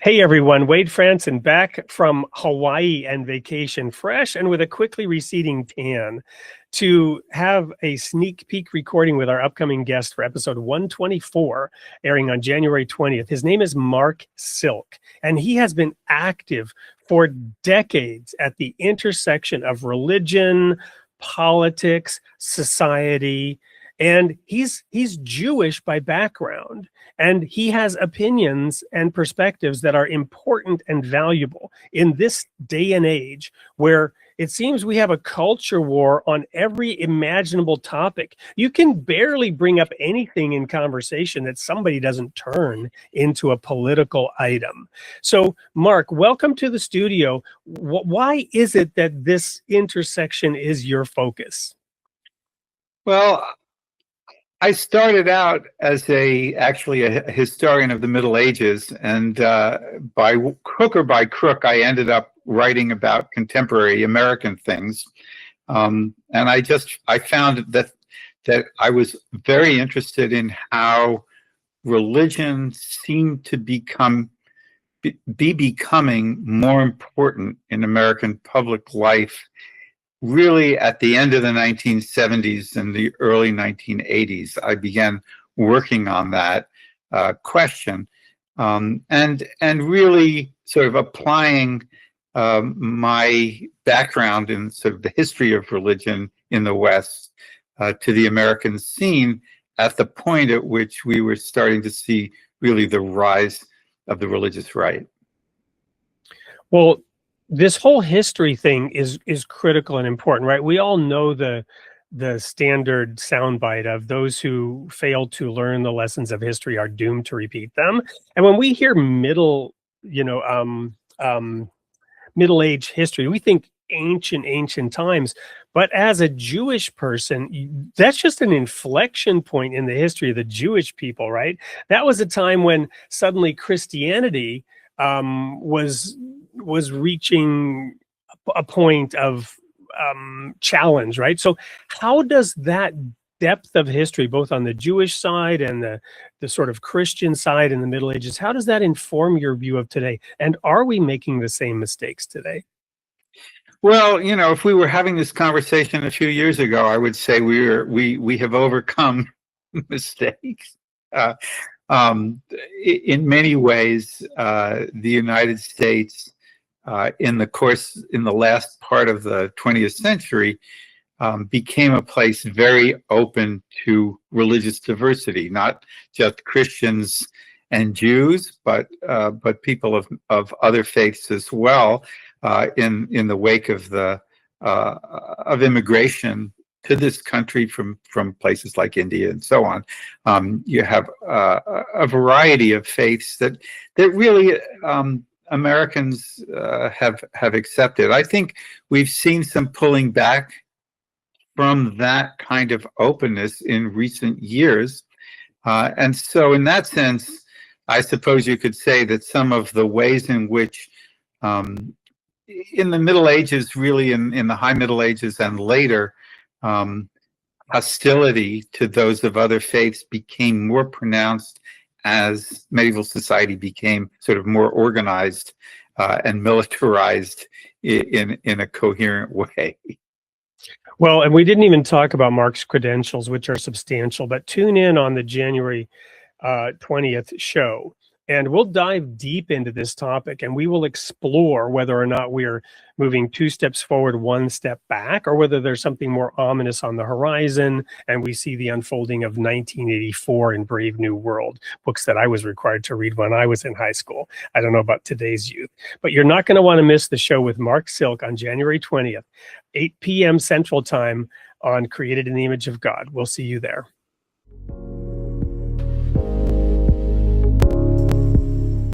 Hey everyone, Wade Franson back from Hawaii and vacation, fresh and with a quickly receding tan, to have a sneak peek recording with our upcoming guest for episode 124, airing on January 20th. His name is Mark Silk, and he has been active for decades at the intersection of religion, politics, society, and he's Jewish by background, and he has opinions and perspectives that are important and valuable in this day and age where it seems we have a culture war on every imaginable topic. You can barely bring up anything in conversation that somebody doesn't turn into a political item. So, Mark, welcome to the studio. Why is it that this intersection is your focus? Well, I started out as actually a historian of the Middle Ages, and by hook or by crook, I ended up writing about contemporary American things. And I found that I was very interested in how religion seemed to be becoming more important in American public life, really at the end of the 1970s and the early 1980s. I began working on that question and really sort of applying my background in sort of the history of religion in the West to the American scene at the point at which we were starting to see really the rise of the religious right. Well, this whole history thing is critical and important, right? We all know the standard soundbite of those who fail to learn the lessons of history are doomed to repeat them. And when we hear middle age history, we think ancient times. But as a Jewish person, that's just an inflection point in the history of the Jewish people, right? That was a time when suddenly Christianity was reaching a point of challenge, right? So how does that depth of history, both on the Jewish side and the sort of Christian side in the Middle Ages, how does that inform your view of today? And are we making the same mistakes today? Well, you know, if we were having this conversation a few years ago, I would say we have overcome mistakes. In many ways, the United States, in the last part of the 20th century, became a place very open to religious diversity, not just Christians and Jews, but people of other faiths as well. In the wake of immigration to this country from places like India and so on, you have a variety of faiths that really Americans have accepted. I think we've seen some pulling back from that kind of openness in recent years, and so in that sense, I suppose you could say that some of the ways in which in the Middle Ages, really in the High Middle Ages and later, hostility to those of other faiths became more pronounced as medieval society became sort of more organized and militarized in a coherent way. Well, and we didn't even talk about Mark's credentials, which are substantial, but tune in on the January 20th show. And we'll dive deep into this topic, and we will explore whether or not we're moving 2 steps forward, 1 step back, or whether there's something more ominous on the horizon, and we see the unfolding of 1984 in Brave New World, books that I was required to read when I was in high school. I don't know about today's youth, but you're not going to want to miss the show with Mark Silk on January 20th, 8 p.m. Central Time on Created in the Image of God. We'll see you there.